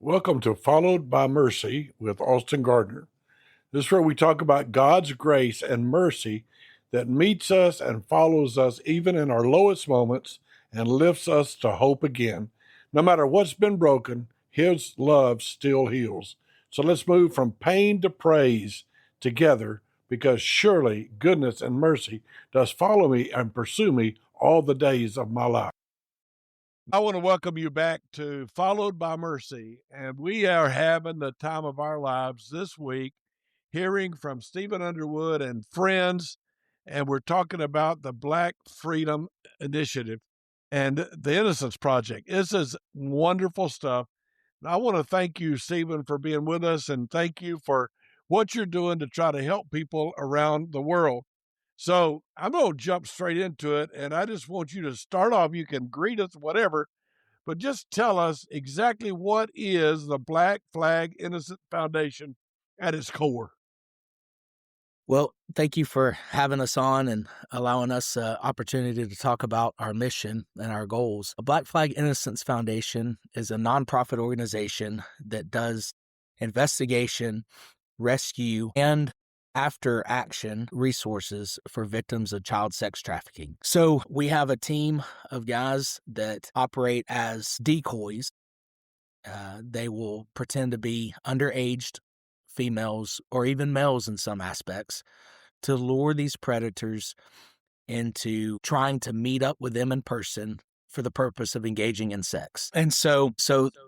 Welcome to Followed by Mercy with Austin Gardner. This is where we talk about God's grace and mercy that meets us and follows us even in our lowest moments and lifts us to hope again. No matter what's been broken, His love still heals. So let's move from pain to praise together, because surely goodness and mercy does follow me and pursue me all the days of my life. I want to welcome you back to Followed by Mercy, and we are having the time of our lives this week hearing from Stephen Underwood and friends, and we're talking about the Black Freedom Initiative and the Innocence Project. This is wonderful stuff. And I want to thank you, Stephen, for being with us, and thank you for what you're doing to try to help people around the world. So I'm going to jump straight into it, and I just want you to start off. You can greet us, whatever, but just tell us exactly what is the Black Flag Innocence Foundation at its core. Well, thank you for having us on and allowing us an opportunity to talk about our mission and our goals. A Black Flag Innocence Foundation is a nonprofit organization that does investigation, rescue, and after action resources for victims of child sex trafficking. So we have a team of guys that operate as decoys. They will pretend to be underaged females or even males in some aspects to lure these predators into trying to meet up with them in person for the purpose of engaging in sex. And so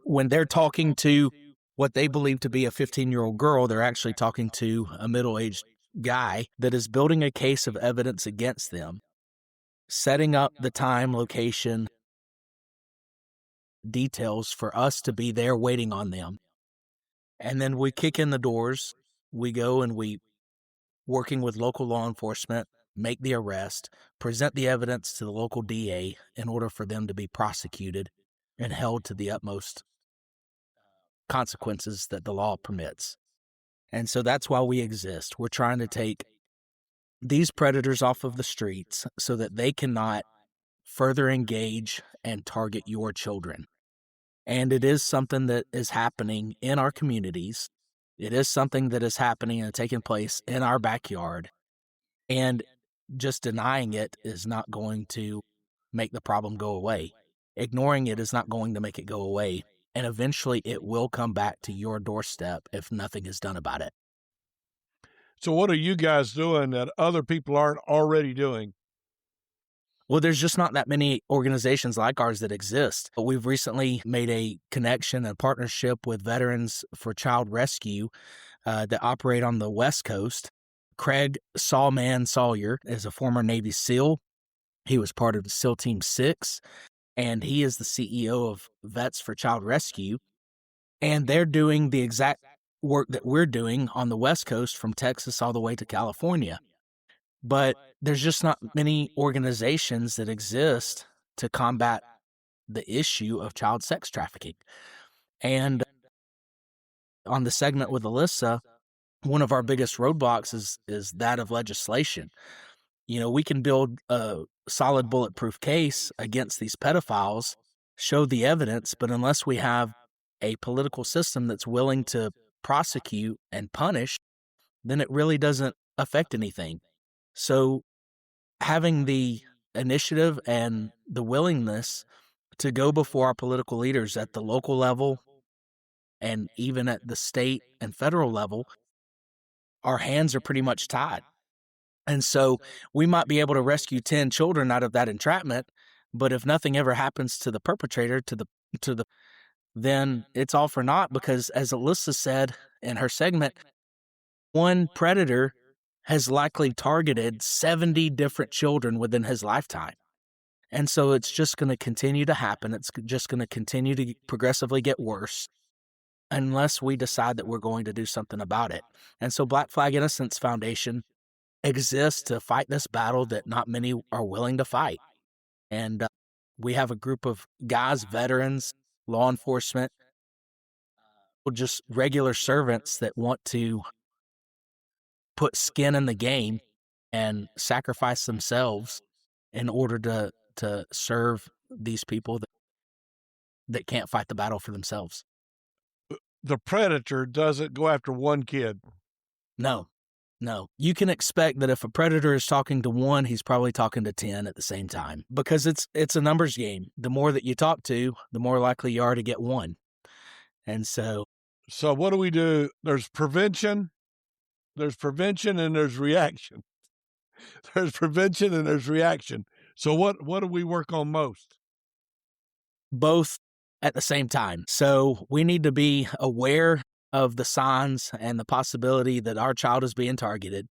when they're talking to what they believe to be a 15-year-old girl, they're actually talking to a middle-aged guy that is building a case of evidence against them, setting up the time, location, details for us to be there waiting on them. And then we kick in the doors, we go and we, working with local law enforcement, make the arrest, present the evidence to the local DA in order for them to be prosecuted and held to the utmost consequences that the law permits. And so that's why we exist. We're trying to take these predators off of the streets so that they cannot further engage and target your children. And it is something that is happening in our communities. It is something that is happening and taking place in our backyard. And just denying it is not going to make the problem go away. Ignoring it is not going to make it go away. And eventually it will come back to your doorstep if nothing is done about it. So what are you guys doing that other people aren't already doing? Well, there's just not that many organizations like ours that exist. But we've recently made a connection and partnership with Veterans for Child Rescue that operate on the West Coast. Craig Sawman Sawyer is a former Navy SEAL. He was part of the SEAL Team 6, and he is the CEO of Vets for Child Rescue. And they're doing the exact work that we're doing on the West Coast from Texas all the way to California. But there's just not many organizations that exist to combat the issue of child sex trafficking. And on the segment with Alyssa, one of our biggest roadblocks is that of legislation. You know, we can build a solid bulletproof case against these pedophiles, show the evidence, but unless we have a political system that's willing to prosecute and punish, then it really doesn't affect anything. So having the initiative and the willingness to go before our political leaders at the local level and even at the state and federal level, our hands are pretty much tied. And so we might be able to rescue 10 children out of that entrapment, but if nothing ever happens to the perpetrator, then it's all for naught, because as Alyssa said in her segment, one predator has likely targeted 70 different children within his lifetime. And so it's just going to continue to happen. It's just going to continue to progressively get worse unless we decide that we're going to do something about it. And so Black Flag Innocence Foundation exists to fight this battle that not many are willing to fight. And we have a group of guys, veterans, law enforcement, just regular servants that want to put skin in the game and sacrifice themselves in order to serve these people that can't fight the battle for themselves. the predator doesn't go after one kid. No. You can expect that if a predator is talking to one, he's probably talking to 10 at the same time, because it's a numbers game. The more that you talk to, the more likely you are to get one. And so what do we do? There's prevention, and there's reaction. There's prevention and there's reaction. So what do we work on most? both at the same time. So we need to be aware of the signs and the possibility that our child is being targeted.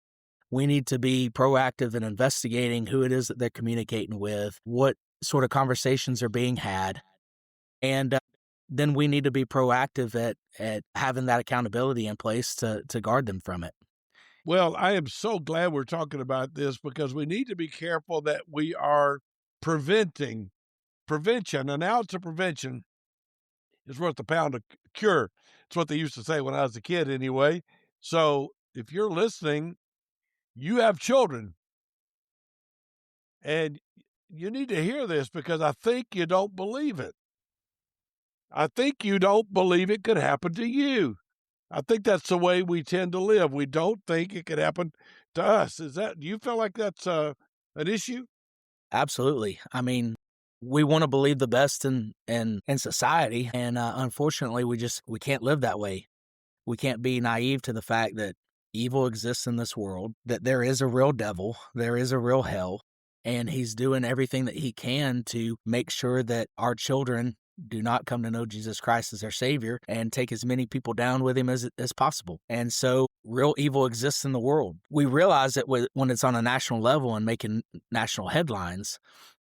We need to be proactive in investigating who it is that they're communicating with, what sort of conversations are being had. And then we need to be proactive at having that accountability in place to guard them from it. Well, I am so glad we're talking about this, because we need to be careful that we are prevention. An ounce of prevention is worth a pound of cure. It's what they used to say when I was a kid anyway. So if you're listening, you have children, and you need to hear this, because I think you don't believe it. I think you don't believe it could happen to you. I think that's the way we tend to live. We don't think it could happen to us. Do you feel like that's an issue? Absolutely. I mean, we want to believe the best in society, and unfortunately, we can't live that way. We can't be naive to the fact that evil exists in this world, that there is a real devil, there is a real hell, and he's doing everything that he can to make sure that our children do not come to know Jesus Christ as their Savior and take as many people down with him as possible. And so real evil exists in the world. We realize that when it's on a national level and making national headlines,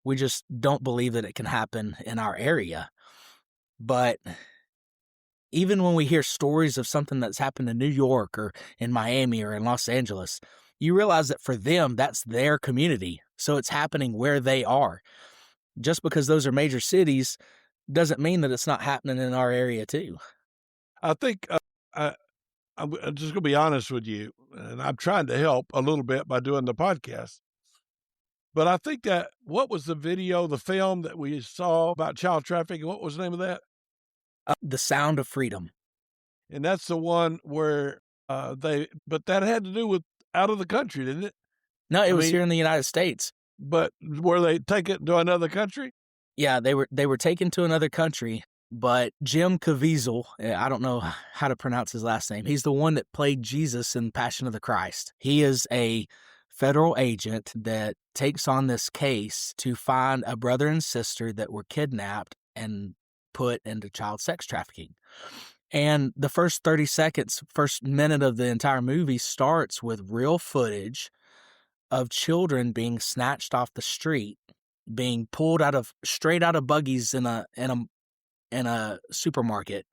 we just don't believe that it can happen in our area. But even when we hear stories of something that's happened in New York or in Miami or in Los Angeles, you realize that for them, that's their community. So it's happening where they are. Just because those are major cities doesn't mean that it's not happening in our area too. I think I'm just going to be honest with you, and I'm trying to help a little bit by doing the podcast. But I think that, what was the film that we saw about child trafficking? What was the name of that? The Sound of Freedom. And that's the one where but that had to do with out of the country, didn't it? No, it was here in the United States. But were they take it to another country? Yeah, they were taken to another country, but Jim Caviezel, I don't know how to pronounce his last name. He's the one that played Jesus in Passion of the Christ. He is a federal agent that takes on this case to find a brother and sister that were kidnapped and put into child sex trafficking. And the first 30 seconds, first minute of the entire movie starts with real footage of children being snatched off the street, being pulled straight out of buggies in a supermarket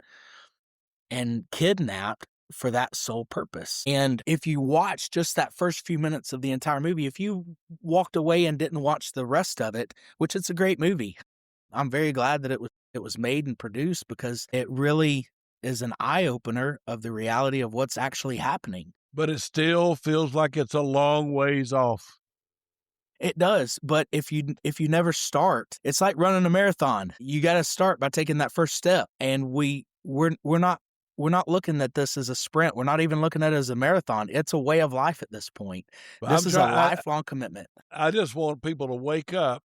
and kidnapped for that sole purpose. And if you watch just that first few minutes of the entire movie, if you walked away and didn't watch the rest of it, which it's a great movie, I'm very glad that it was made and produced, because it really is an eye-opener of the reality of what's actually happening. But it still feels like it's a long ways off. It does, but if you never start, it's like running a marathon. You got to start by taking that first step. And we're not looking at this as a sprint. We're not even looking at it as a marathon. It's a way of life at this point. This is a lifelong commitment. I just want people to wake up,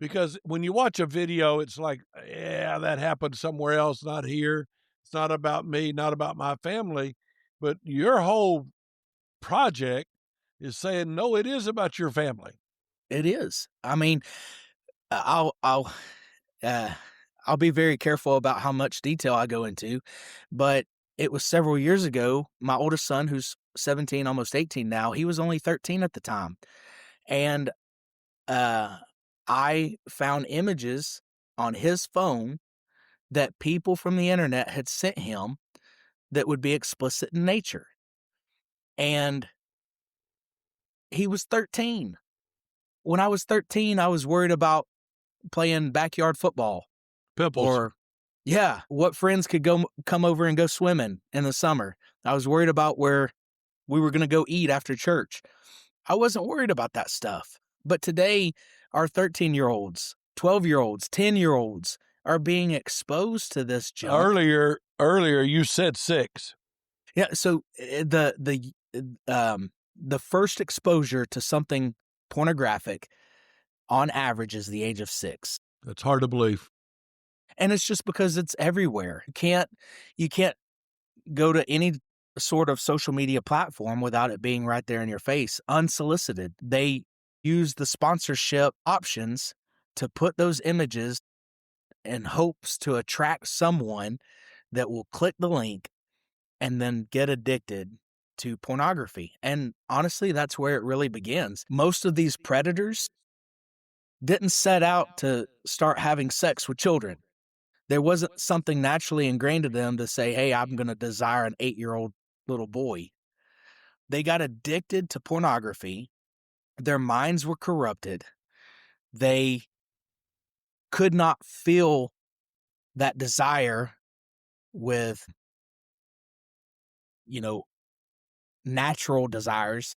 because when you watch a video, it's like, yeah, that happened somewhere else, not here. It's not about me, not about my family. But your whole project is saying, no, it is about your family. It is. I mean, I'll be very careful about how much detail I go into, but it was several years ago. My oldest son, who's 17, almost 18 now, he was only 13 at the time. And I found images on his phone that people from the internet had sent him that would be explicit in nature. And he was 13. When I was 13, I was worried about playing backyard football. Pimples. Or, yeah, what friends could come over and go swimming in the summer. I was worried about where we were going to go eat after church. I wasn't worried about that stuff. But today, our 13-year-olds, 12-year-olds, 10-year-olds are being exposed to this junk. Earlier, you said 6. Yeah. So the first exposure to something pornographic on average is the age of 6. That's hard to believe. And it's just because it's everywhere. You can't go to any sort of social media platform without it being right there in your face, unsolicited. They use the sponsorship options to put those images in hopes to attract someone that will click the link and then get addicted to pornography. And honestly, that's where it really begins. Most of these predators didn't set out to start having sex with children. There wasn't something naturally ingrained in them to say, hey, I'm going to desire an 8-year-old little boy. They got addicted to pornography. Their minds were corrupted. They could not feel that desire with, natural desires,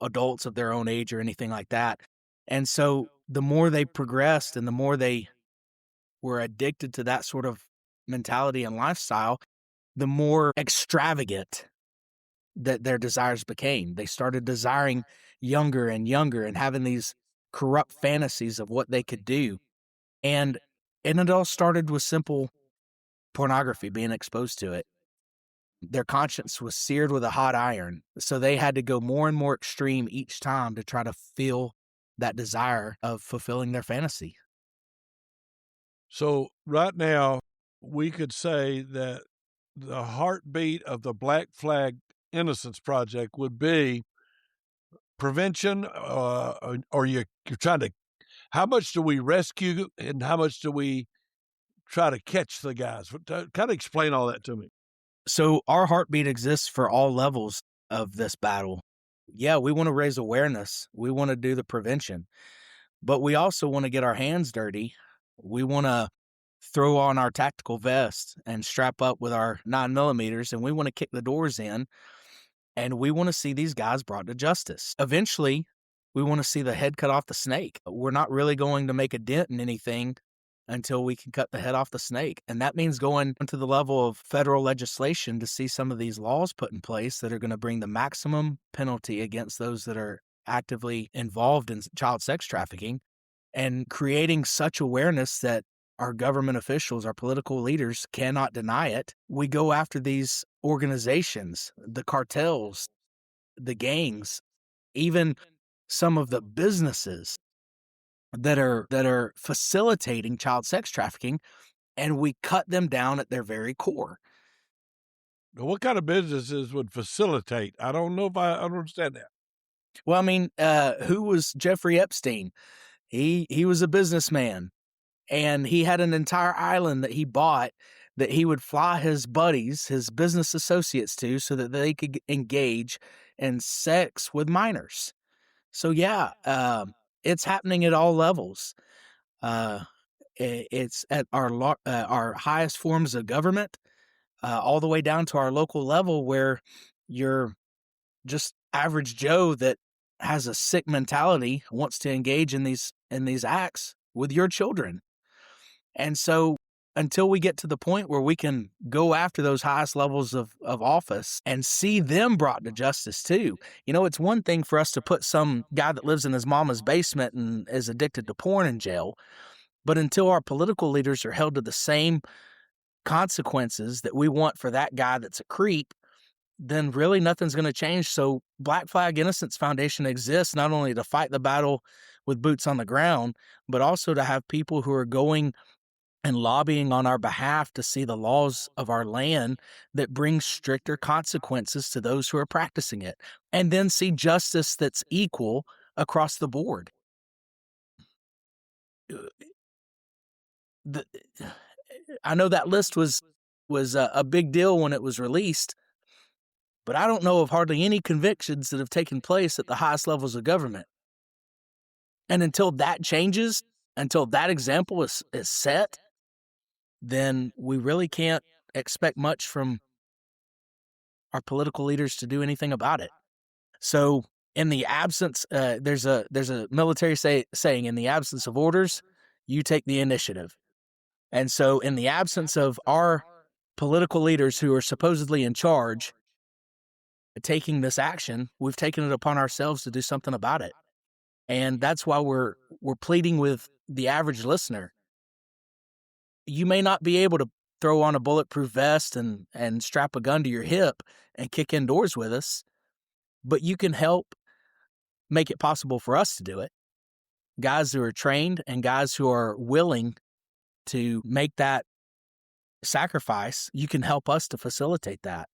adults of their own age or anything like that. And so the more they progressed and the more they were addicted to that sort of mentality and lifestyle, the more extravagant that their desires became. They started desiring younger and younger and having these corrupt fantasies of what they could do. And it all started with simple pornography, being exposed to it. Their conscience was seared with a hot iron, so they had to go more and more extreme each time to try to feel that desire of fulfilling their fantasy. So right now, we could say that the heartbeat of the Black Flag Innocence Project would be prevention, or you're trying to. How much do we rescue, and how much do we try to catch the guys? Kind of explain all that to me. So our heartbeat exists for all levels of this battle. Yeah, we want to raise awareness. We want to do the prevention, but we also want to get our hands dirty. We want to throw on our tactical vest and strap up with our 9mm, and we want to kick the doors in, and we want to see these guys brought to justice. Eventually, we want to see the head cut off the snake. We're not really going to make a dent in anything until we can cut the head off the snake. And that means going to the level of federal legislation to see some of these laws put in place that are going to bring the maximum penalty against those that are actively involved in child sex trafficking, and creating such awareness that our government officials, our political leaders cannot deny it. We go after these organizations, the cartels, the gangs, even some of the businesses that are facilitating child sex trafficking, and we cut them down at their very core. What kind of businesses would facilitate? I don't know if I understand that. Well, I mean, who was Jeffrey Epstein? He was a businessman, and he had an entire island that he bought that he would fly his buddies, his business associates to, so that they could engage in sex with minors. So yeah, it's happening at all levels. It's at our highest forms of government, all the way down to our local level, where you're just average Joe that has a sick mentality wants to engage in these acts with your children. And so until we get to the point where we can go after those highest levels of office and see them brought to justice too. It's one thing for us to put some guy that lives in his mama's basement and is addicted to porn in jail, but until our political leaders are held to the same consequences that we want for that guy that's a creep, then really nothing's going to change. So Black Flag Innocence Foundation exists not only to fight the battle with boots on the ground, but also to have people who are going and lobbying on our behalf to see the laws of our land that bring stricter consequences to those who are practicing it, and then see justice that's equal across the board. I know that list was a big deal when it was released, but I don't know of hardly any convictions that have taken place at the highest levels of government. And until that changes, until that example is set, then we really can't expect much from our political leaders to do anything about it. So in the absence, there's a military saying, in the absence of orders, you take the initiative. And so, in the absence of our political leaders who are supposedly in charge taking this action, we've taken it upon ourselves to do something about it. And that's why we're pleading with the average listener. You may not be able to throw on a bulletproof vest and strap a gun to your hip and kick indoors with us, but you can help make it possible for us to do it. Guys who are trained and guys who are willing to make that sacrifice, you can help us to facilitate that.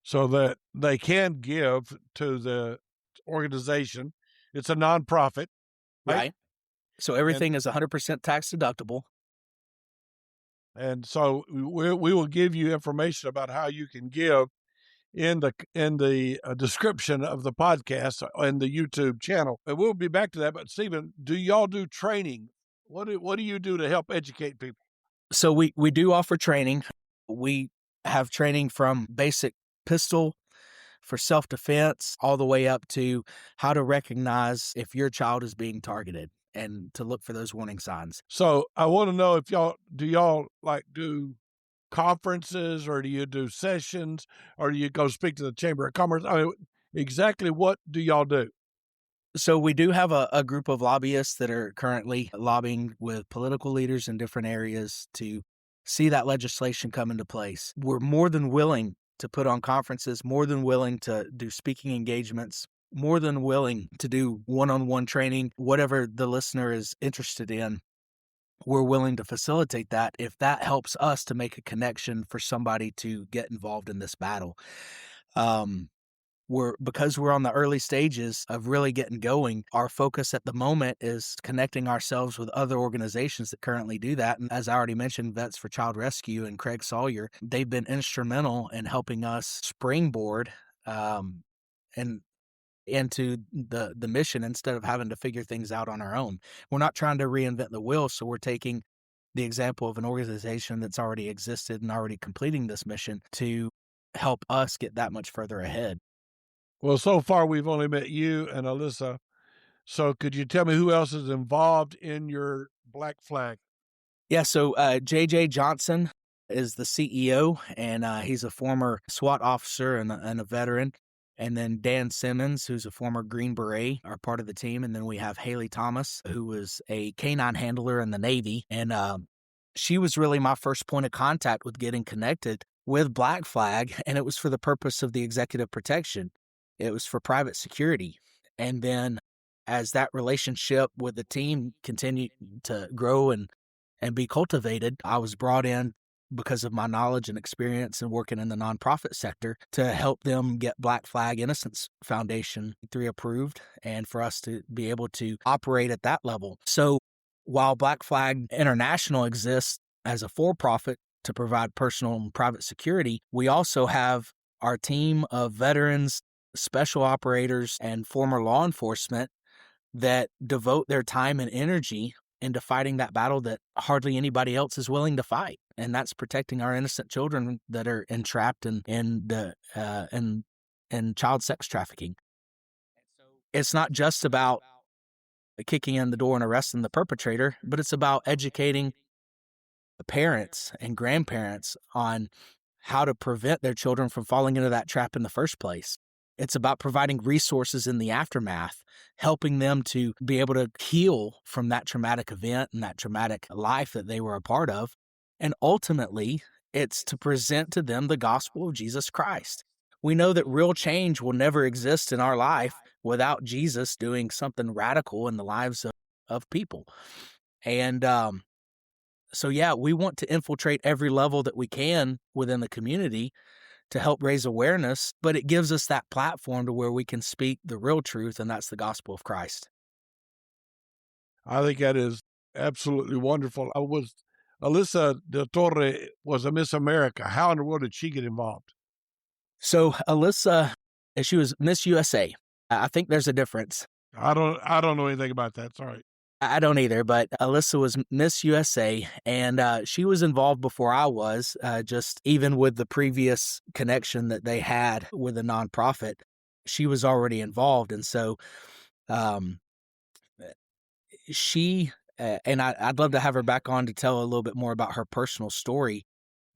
So that they can give to the organization. It's a nonprofit, right? So everything is 100% tax deductible. And so we will give you information about how you can give in the description of the podcast and the YouTube channel. And we'll be back to that. But Stephen, do y'all do training? What do you do to help educate people? So we do offer training. We have training from basic pistol for self-defense all the way up to how to recognize if your child is being targeted and to look for those warning signs. So I want to know if y'all do conferences, or do you do sessions, or do you go speak to the Chamber of Commerce? I mean, exactly what do y'all do? So we do have a group of lobbyists that are currently lobbying with political leaders in different areas to see that legislation come into place. We're more than willing to put on conferences, more than willing to do speaking engagements, more than willing to do one-on-one training, whatever the listener is interested in. We're willing to facilitate that if that helps us to make a connection for somebody to get involved in this battle. Because we're on the early stages of really getting going, our focus at the moment is connecting ourselves with other organizations that currently do that. And as I already mentioned, Vets for Child Rescue and Craig Sawyer, they've been instrumental in helping us springboard and into the mission instead of having to figure things out on our own. We're not trying to reinvent the wheel, so we're taking the example of an organization that's already existed and already completing this mission to help us get that much further ahead. Well, so far we've only met you and Alyssa. So could you tell me who else is involved in your Black Flag? Yeah, so J.J. Johnson is the CEO, and he's a former SWAT officer and a veteran. And then Dan Simmons, who's a former Green Beret, are part of the team. And then we have Haley Thomas, who was a canine handler in the Navy. And she was really my first point of contact with getting connected with Black Flag, and it was for the purpose of the executive protection. It was for private security. And then as that relationship with the team continued to grow and be cultivated, I was brought in because of my knowledge and experience in working in the nonprofit sector to help them get Black Flag Innocence Foundation 3 approved and for us to be able to operate at that level. So while Black Flag International exists as a for-profit to provide personal and private security, we also have our team of veterans, special operators, and former law enforcement that devote their time and energy into fighting that battle that hardly anybody else is willing to fight, and that's protecting our innocent children that are entrapped in child sex trafficking. It's not just about kicking in the door and arresting the perpetrator, but it's about educating the parents and grandparents on how to prevent their children from falling into that trap in the first place. It's about providing resources in the aftermath, helping them to be able to heal from that traumatic event and that traumatic life that they were a part of. And ultimately, it's to present to them the gospel of Jesus Christ. We know that real change will never exist in our life without Jesus doing something radical in the lives of people. And so, yeah, we want to infiltrate every level that we can within the community to help raise awareness, but it gives us that platform to where we can speak the real truth, and that's the gospel of Christ. I think that is absolutely wonderful. Alyssa Del Torre was a Miss America. How in the world did she get involved? So Alyssa, she was Miss USA. I think there's a difference. I don't know anything about that. Sorry. I don't either, but Alyssa was Miss USA, and she was involved before I was, just even with the previous connection that they had with a nonprofit, she was already involved. And so she And I'd love to have her back on to tell a little bit more about her personal story,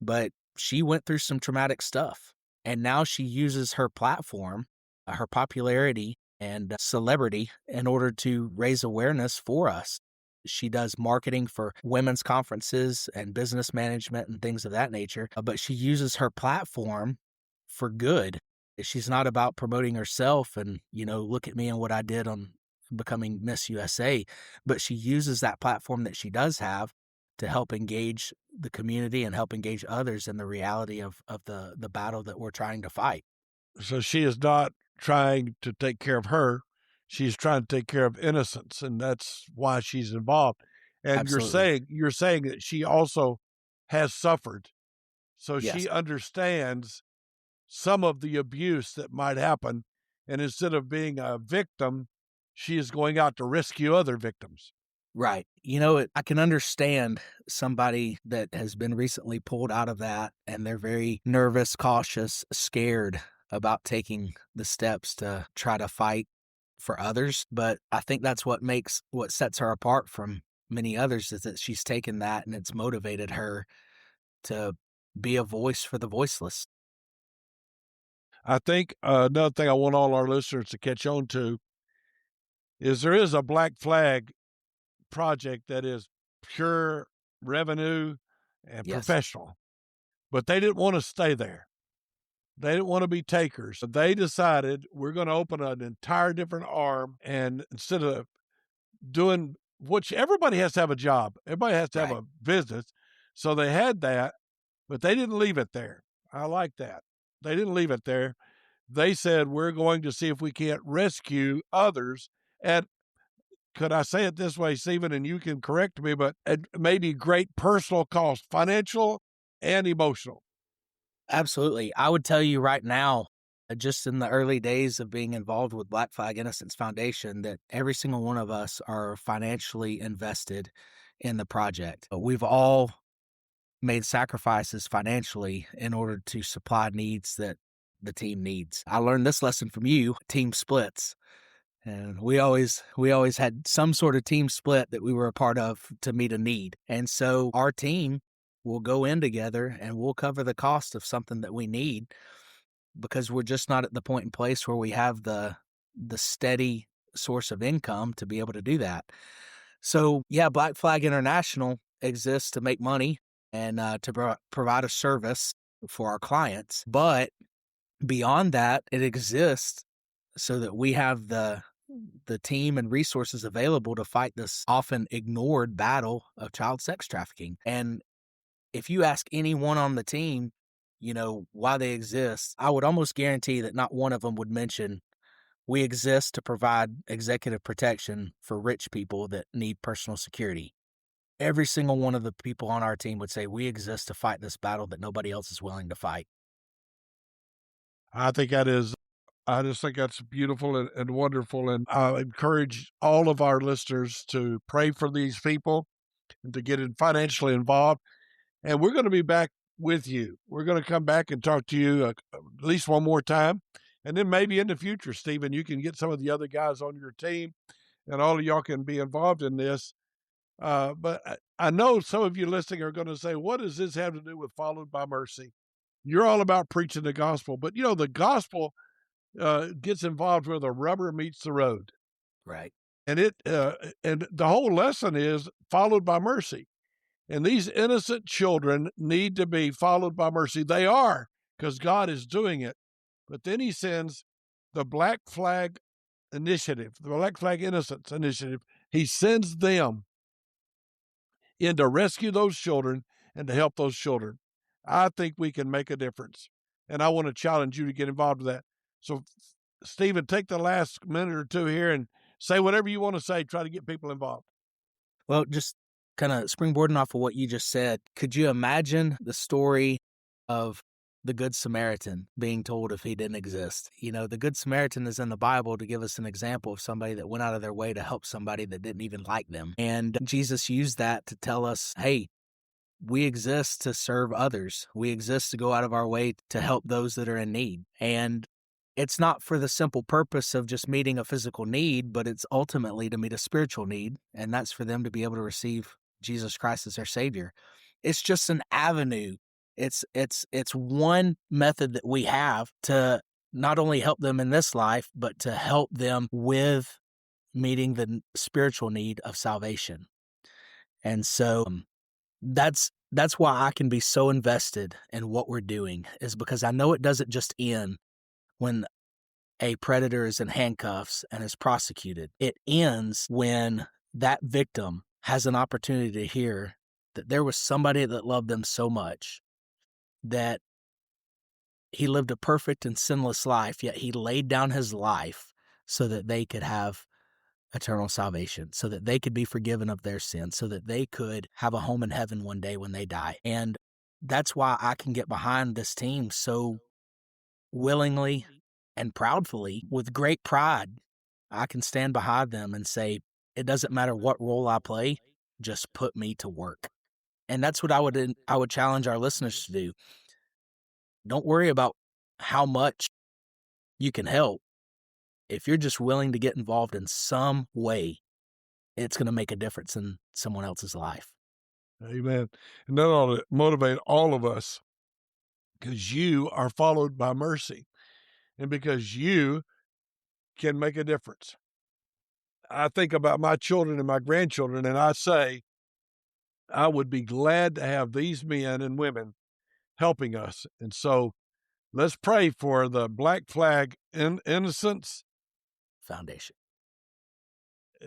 but she went through some traumatic stuff. And now she uses her platform, her popularity and celebrity in order to raise awareness for us. She does marketing for women's conferences and business management and things of that nature, but she uses her platform for good. She's not about promoting herself and, look at me and what I did on becoming Miss USA, but she uses that platform that she does have to help engage the community and help engage others in the reality of the battle that we're trying to fight. So she is not trying to take care of her. She's trying to take care of innocence, and that's why she's involved. And Absolutely. you're saying that she also has suffered. So Yes. she understands some of the abuse that might happen. And instead of being a victim, she is going out to rescue other victims. Right. I can understand somebody that has been recently pulled out of that and they're very nervous, cautious, scared about taking the steps to try to fight for others. But I think that's what sets her apart from many others is that she's taken that and it's motivated her to be a voice for the voiceless. I think another thing I want all our listeners to catch on to is there is a Black Flag project that is pure revenue and Yes. professional, but they didn't want to stay there. They didn't want to be takers. So they decided we're going to open an entire different arm. And instead of doing which everybody has to have a job, everybody has to have Right. a business. So they had that, but they didn't leave it there. I like that. They didn't leave it there. They said, we're going to see if we can't rescue others at, could I say it this way, Stephen, and you can correct me, but at maybe great personal cost, financial and emotional. Absolutely. I would tell you right now, just in the early days of being involved with Black Flag Innocence Foundation, that every single one of us are financially invested in the project. We've all made sacrifices financially in order to supply needs that the team needs. I learned this lesson from you, team splits. And we always had some sort of team split that we were a part of to meet a need. And so our team will go in together and we'll cover the cost of something that we need because we're just not at the point and place where we have the steady source of income to be able to do that. So yeah, Black Flag International exists to make money and to provide a service for our clients. But beyond that, it exists so that we have the team and resources available to fight this often ignored battle of child sex trafficking. And if you ask anyone on the team, why they exist, I would almost guarantee that not one of them would mention we exist to provide executive protection for rich people that need personal security. Every single one of the people on our team would say we exist to fight this battle that nobody else is willing to fight. I think that is I just think that's beautiful and wonderful. And I encourage all of our listeners to pray for these people and to get financially involved. And we're going to be back with you. We're going to come back and talk to you at least one more time. And then maybe in the future, Stephen, you can get some of the other guys on your team and all of y'all can be involved in this. But I know some of you listening are going to say, what does this have to do with Followed by Mercy? You're all about preaching the gospel. But, the gospel gets involved where the rubber meets the road. Right. And the whole lesson is followed by mercy. And these innocent children need to be followed by mercy. They are, because God is doing it. But then he sends the Black Flag Initiative, the Black Flag Innocence Initiative. He sends them in to rescue those children and to help those children. I think we can make a difference. And I want to challenge you to get involved with that. So, Stephen, take the last minute or two here and say whatever you want to say. Try to get people involved. Well, just kind of springboarding off of what you just said, could you imagine the story of the Good Samaritan being told if he didn't exist? The Good Samaritan is in the Bible to give us an example of somebody that went out of their way to help somebody that didn't even like them. And Jesus used that to tell us, hey, we exist to serve others. We exist to go out of our way to help those that are in need. And it's not for the simple purpose of just meeting a physical need, but it's ultimately to meet a spiritual need, and that's for them to be able to receive Jesus Christ as their Savior. It's just an avenue. It's one method that we have to not only help them in this life, but to help them with meeting the spiritual need of salvation. And so that's why I can be so invested in what we're doing, is because I know it doesn't just end when a predator is in handcuffs and is prosecuted. It ends when that victim has an opportunity to hear that there was somebody that loved them so much that he lived a perfect and sinless life, yet he laid down his life so that they could have eternal salvation, so that they could be forgiven of their sins, so that they could have a home in heaven one day when they die. And that's why I can get behind this team so willingly and proudly, with great pride. I can stand behind them and say, it doesn't matter what role I play, just put me to work. And that's what I would challenge our listeners to do. Don't worry about how much you can help. If you're just willing to get involved in some way, it's going to make a difference in someone else's life. Amen. And that ought to motivate all of us, because you are followed by mercy and because you can make a difference. I think about my children and my grandchildren, and I say, I would be glad to have these men and women helping us. And so let's pray for the Black Flag Innocence Foundation.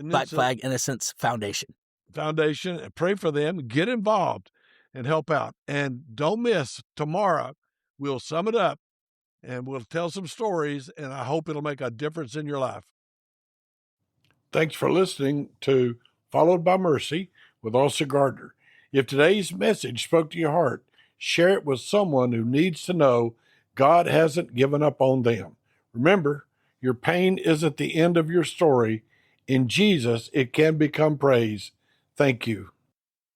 Black Flag Innocence Foundation. And pray for them, get involved and help out. And don't miss tomorrow. We'll sum it up and we'll tell some stories, and I hope it'll make a difference in your life. Thanks for listening to Followed by Mercy with Officer Gardner. If today's message spoke to your heart, share it with someone who needs to know God hasn't given up on them. Remember, your pain isn't the end of your story. In Jesus, it can become praise. Thank you.